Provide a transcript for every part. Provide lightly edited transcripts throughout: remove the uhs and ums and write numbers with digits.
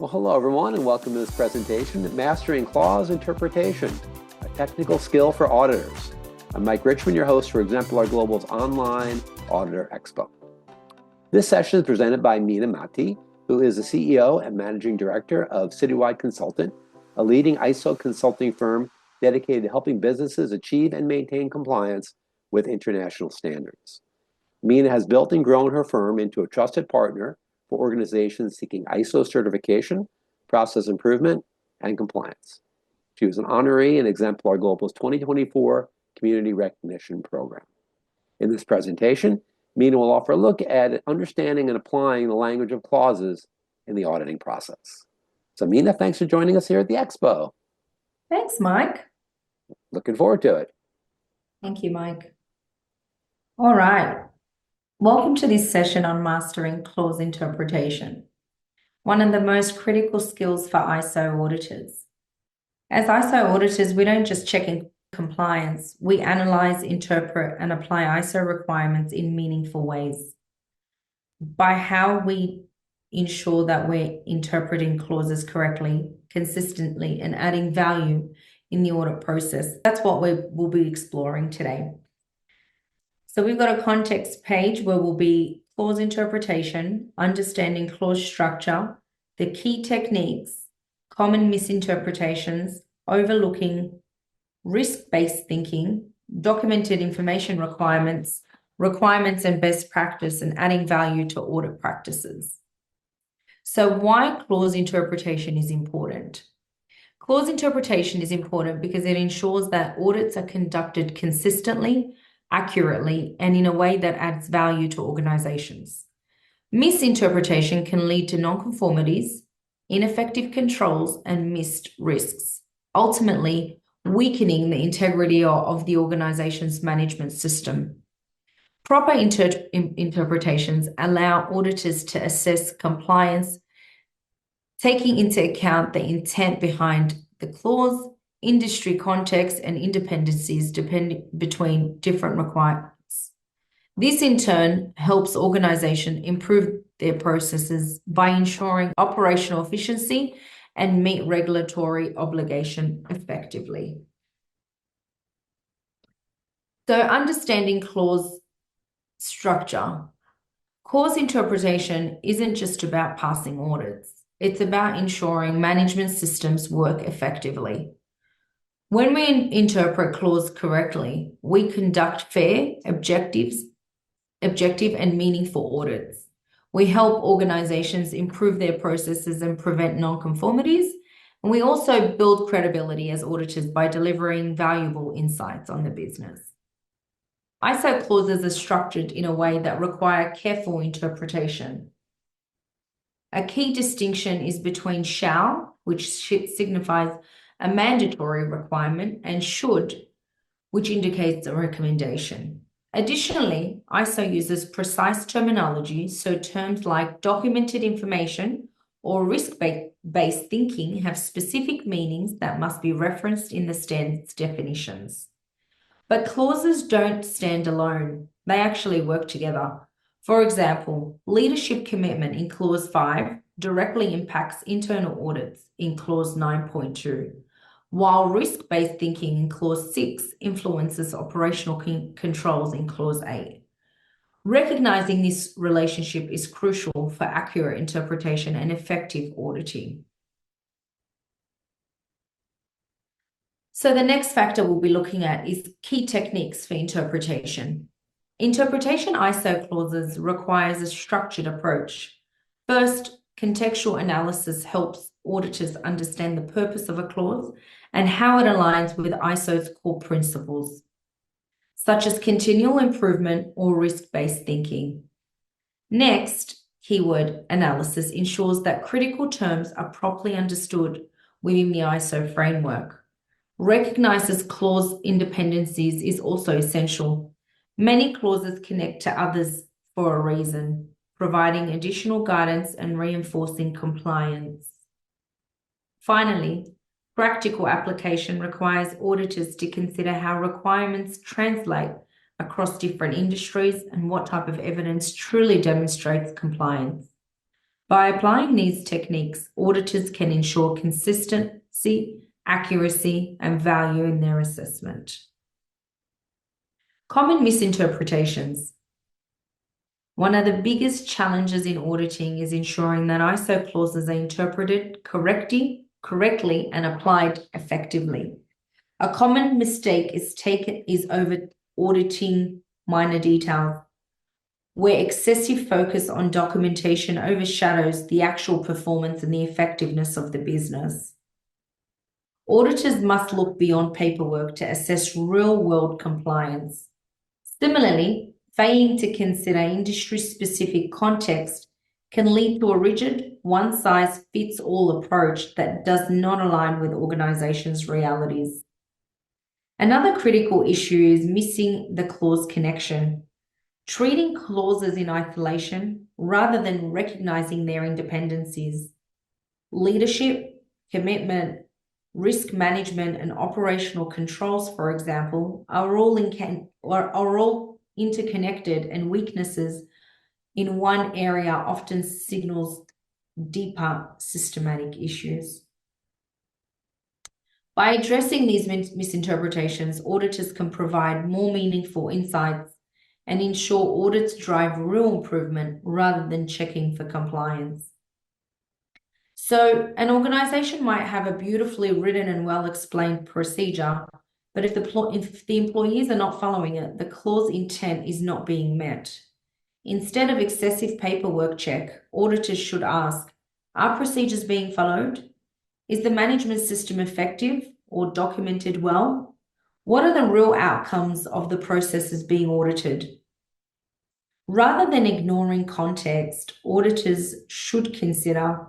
Well, hello everyone, and welcome to this presentation, Mastering Clause Interpretation, a technical skill for auditors. I'm Mike Richmond, your host for Exemplar Global's online Auditor Expo. This session is presented by Mina Matti, who is the CEO and Managing Director of Citywide Consultant, a leading ISO consulting firm dedicated to helping businesses achieve and maintain compliance with international standards. Mina has built and grown her firm into a trusted partner for organizations seeking ISO certification, process improvement, and compliance. She was an honoree in Exemplar Global's 2024 Community Recognition Program. In this presentation, Mina will offer a look at understanding and applying the language of clauses in the auditing process. So Mina, thanks for joining us here at the Expo. Thanks, Mike. Looking forward to it. Thank you, Mike. All right. Welcome to this session on mastering clause interpretation, one of the most critical skills for ISO auditors. As ISO auditors, we don't just check in compliance, we analyze, interpret, and apply ISO requirements in meaningful ways. By how we ensure that we're interpreting clauses correctly, consistently, and adding value in the audit process, that's what we'll be exploring today. So we've got a context page where we'll be clause interpretation, understanding clause structure, the key techniques, common misinterpretations, overlooking, risk-based thinking, documented information requirements and best practice, and adding value to audit practices. So why clause interpretation is important? Clause interpretation is important because it ensures that audits are conducted consistently, accurately, and in a way that adds value to organizations. Misinterpretation can lead to nonconformities, ineffective controls, and missed risks, ultimately weakening the integrity of the organization's management system. Proper interpretations allow auditors to assess compliance, taking into account the intent behind the clause, industry context, and independencies between different requirements. This in turn helps organizations improve their processes by ensuring operational efficiency and meet regulatory obligation effectively. So understanding clause structure. Clause interpretation isn't just about passing audits. It's about ensuring management systems work effectively. When we interpret clause correctly, we conduct fair, objective, and meaningful audits. We help organizations improve their processes and prevent nonconformities, and we also build credibility as auditors by delivering valuable insights on the business. ISO clauses are structured in a way that require careful interpretation. A key distinction is between shall, which signifies a mandatory requirement, and should, which indicates a recommendation. Additionally, ISO uses precise terminology, so terms like documented information or risk-based thinking have specific meanings that must be referenced in the standards definitions. But clauses don't stand alone. They actually work together. For example, leadership commitment in Clause 5 directly impacts internal audits in Clause 9.2, while risk-based thinking in Clause 6 influences operational controls in Clause 8. Recognizing this relationship is crucial for accurate interpretation and effective auditing. So the next factor we'll be looking at is key techniques for interpretation. Interpretation ISO clauses requires a structured approach. First, contextual analysis helps auditors understand the purpose of a clause and how it aligns with ISO's core principles, such as continual improvement or risk-based thinking. Next, keyword analysis ensures that critical terms are properly understood within the ISO framework. Recognizes clause independencies is also essential. Many clauses connect to others for a reason, providing additional guidance and reinforcing compliance. Finally, practical application requires auditors to consider how requirements translate across different industries and what type of evidence truly demonstrates compliance. By applying these techniques, auditors can ensure consistency, accuracy, and value in their assessment. Common misinterpretations. One of the biggest challenges in auditing is ensuring that ISO clauses are interpreted correctly and applied effectively. A common mistake is over auditing minor details, where excessive focus on documentation overshadows the actual performance and the effectiveness of the business. Auditors must look beyond paperwork to assess real-world compliance. Similarly, failing to consider industry-specific context can lead to a rigid, one-size-fits-all approach that does not align with organizations' realities. Another critical issue is missing the clause connection. Treating clauses in isolation rather than recognizing their independencies. Leadership, commitment, risk management, and operational controls, for example, are all interconnected, and weaknesses in one area often signals deeper systematic issues. By addressing these misinterpretations, auditors can provide more meaningful insights and ensure audits drive real improvement rather than checking for compliance. So an organization might have a beautifully written and well-explained procedure, but if the employees are not following it, the clause intent is not being met. Instead of excessive paperwork check, auditors should ask, are procedures being followed? Is the management system effective or documented well? What are the real outcomes of the processes being audited? Rather than ignoring context, auditors should consider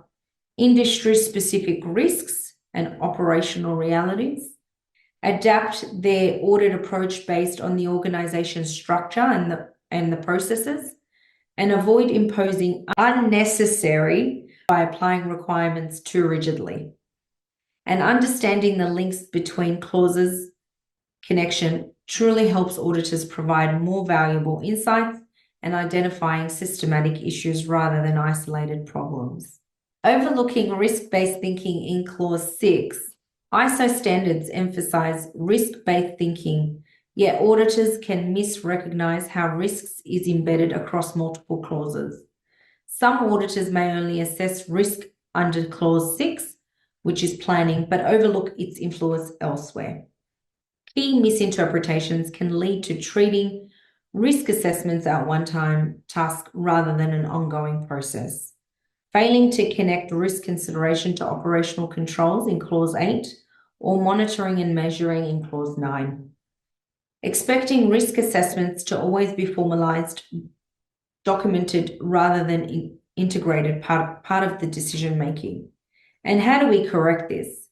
industry-specific risks and operational realities, adapt their audit approach based on the organization's structure and the processes, and avoid imposing unnecessary by applying requirements too rigidly. And understanding the links between clauses connection truly helps auditors provide more valuable insights and identifying systematic issues rather than isolated problems. Overlooking risk-based thinking in Clause 6, ISO standards emphasize risk-based thinking, yet auditors can misrecognize how risks is embedded across multiple clauses. Some auditors may only assess risk under Clause 6, which is planning, but overlook its influence elsewhere. Key misinterpretations can lead to treating risk assessments at one-time task rather than an ongoing process. Failing to connect risk consideration to operational controls in Clause 8 or monitoring and measuring in Clause 9. Expecting risk assessments to always be formalized, documented rather than integrated part of the decision-making. And how do we correct this?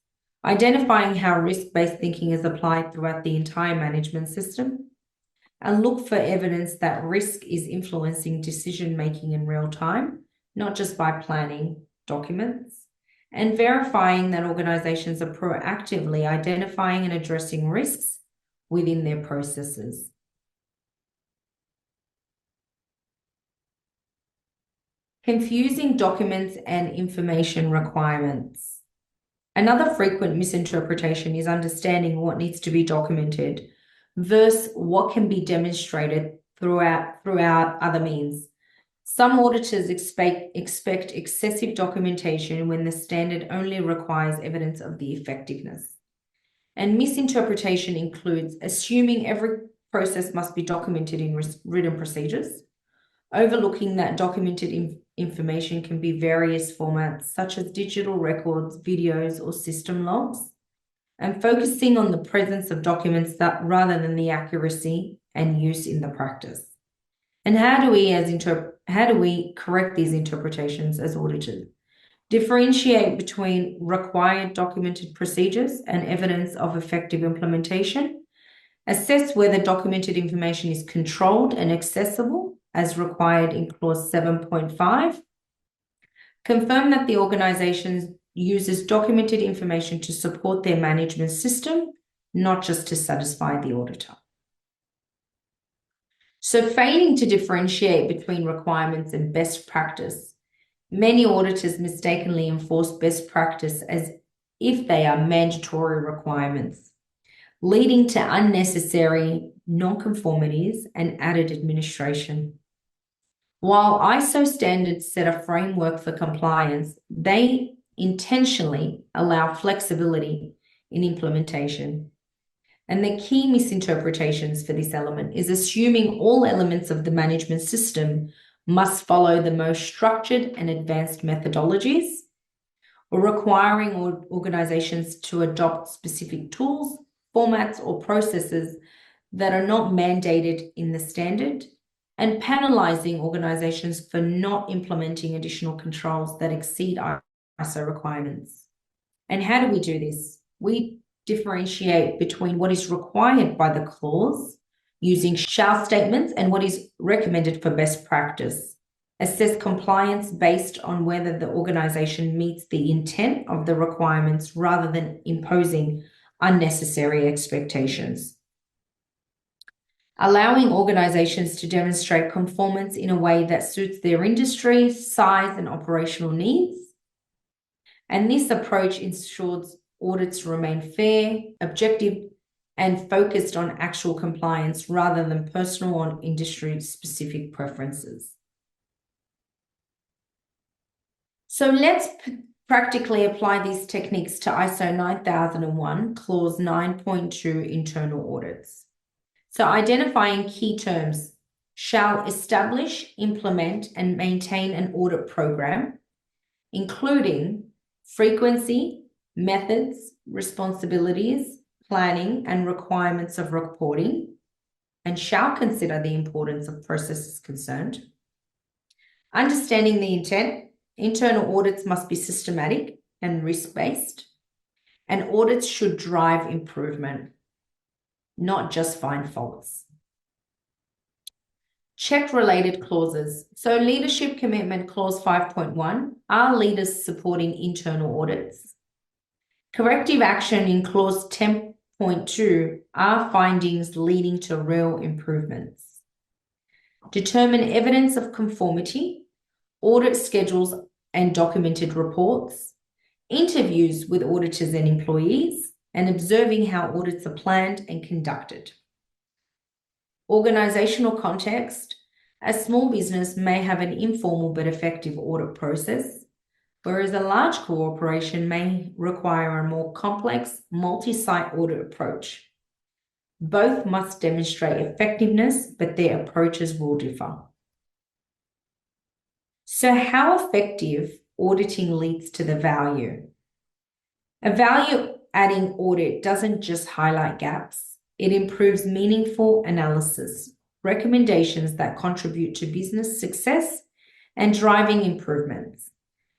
Identifying how risk-based thinking is applied throughout the entire management system, and look for evidence that risk is influencing decision-making in real time, not just by planning documents, and verifying that organizations are proactively identifying and addressing risks within their processes. Confusing documents and information requirements. Another frequent misinterpretation is understanding what needs to be documented versus what can be demonstrated throughout other means. Some auditors expect excessive documentation when the standard only requires evidence of the effectiveness. And misinterpretation includes assuming every process must be documented in written procedures, overlooking that documented information can be various formats such as digital records, videos, or system logs, and focusing on the presence of documents rather than the accuracy and use in the practice. And how do we correct these interpretations as auditors? Differentiate between required documented procedures and evidence of effective implementation. Assess whether documented information is controlled and accessible as required in Clause 7.5. Confirm that the organization uses documented information to support their management system, not just to satisfy the auditor. So failing to differentiate between requirements and best practice Many auditors mistakenly enforce best practice as if they are mandatory requirements, leading to unnecessary non-conformities and added administration. While ISO standards set a framework for compliance, they intentionally allow flexibility in implementation. And the key misinterpretations for this element is assuming all elements of the management system must follow the most structured and advanced methodologies, or requiring organizations to adopt specific tools, formats, or processes that are not mandated in the standard, and penalizing organizations for not implementing additional controls that exceed ISO requirements. And how do we do this? We differentiate between what is required by the clause using shall statements and what is recommended for best practice. Assess compliance based on whether the organization meets the intent of the requirements rather than imposing unnecessary expectations. Allowing organizations to demonstrate conformance in a way that suits their industry, size, and operational needs. And this approach ensures audits remain fair, objective, and focused on actual compliance rather than personal or industry-specific preferences. So let's practically apply these techniques to ISO 9001, Clause 9.2 internal audits. So identifying key terms: shall establish, implement, and maintain an audit program, including frequency, methods, responsibilities, planning, and requirements of reporting, and shall consider the importance of processes concerned. Understanding the intent, internal audits must be systematic and risk-based, and audits should drive improvement, not just find faults. Check-related clauses. So leadership commitment clause 5.1, are leaders supporting internal audits? Corrective action in clause 10.2, are findings leading to real improvements? Determine evidence of conformity, audit schedules and documented reports, interviews with auditors and employees, and observing how audits are planned and conducted. Organizational context. A small business may have an informal but effective audit process, whereas a large corporation may require a more complex, multi-site audit approach. Both must demonstrate effectiveness, but their approaches will differ. So how effective auditing leads to the value? A value-adding audit doesn't just highlight gaps. It improves meaningful analysis, recommendations that contribute to business success, and driving improvements.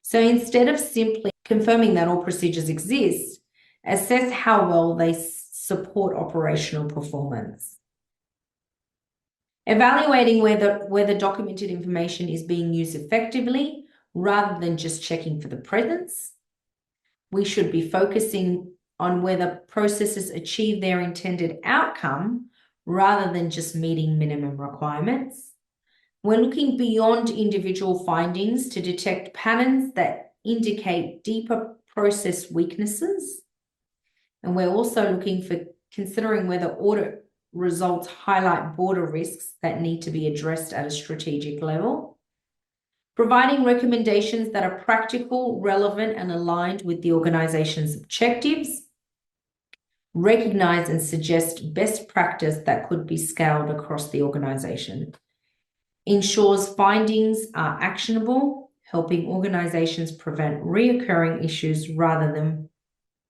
So instead of simply confirming that all procedures exist, assess how well they support operational performance. Evaluating whether documented information is being used effectively rather than just checking for the presence. We should be focusing on whether processes achieve their intended outcome rather than just meeting minimum requirements. We're looking beyond individual findings to detect patterns that indicate deeper process weaknesses. And we're also looking for considering whether audit results highlight broader risks that need to be addressed at a strategic level. Providing recommendations that are practical, relevant, and aligned with the organization's objectives. Recognize and suggest best practice that could be scaled across the organization. Ensures findings are actionable, helping organizations prevent reoccurring issues rather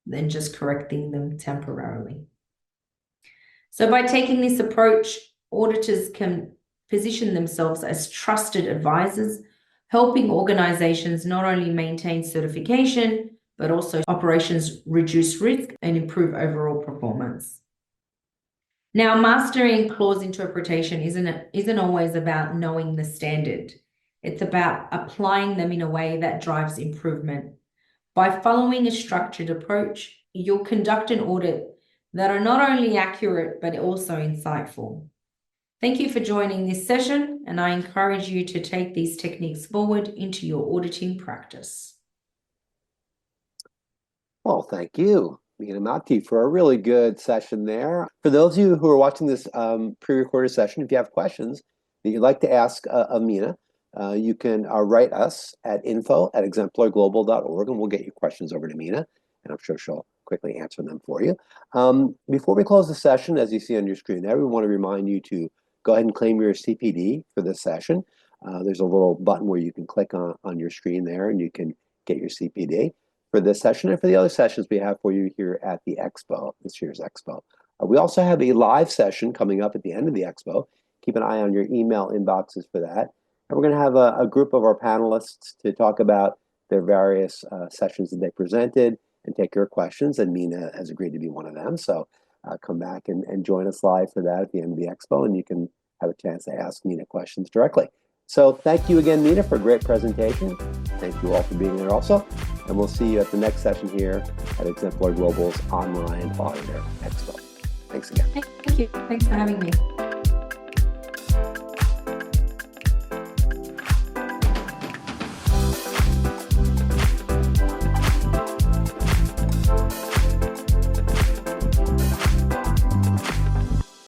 than just correcting them temporarily. So by taking this approach, auditors can position themselves as trusted advisors, helping organizations not only maintain certification, but also operations reduce risk and improve overall performance. Now, mastering clause interpretation isn't always about knowing the standard. It's about applying them in a way that drives improvement. By following a structured approach, you'll conduct an audit that are not only accurate, but also insightful. Thank you for joining this session, and I encourage you to take these techniques forward into your auditing practice. Well, thank you, Mina Matti, for a really good session there. For those of you who are watching this pre-recorded session, if you have questions that you'd like to ask of Mina, you can write us at info@exemplarglobal.org, and we'll get your questions over to Mina, and I'm sure she'll quickly answer them for you. Before we close the session, as you see on your screen there, we want to remind you to go ahead and claim your CPD for this session. There's a little button where you can click on your screen there, and you can get your CPD for this session and for the other sessions we have for you here at the Expo, this year's Expo. We also have a live session coming up at the end of the Expo. Keep an eye on your email inboxes for that. And we're going to have a group of our panelists to talk about their various sessions that they presented and take your questions. And Mina has agreed to be one of them. So come back and join us live for that at the end of the Expo, and you can have a chance to ask Mina questions directly. So thank you again, Mina, for a great presentation. Thank you all for being there also. And we'll see you at the next session here at Exemplar Global's Online Auditor Expo. Thanks again. Thank you. Thanks for having me.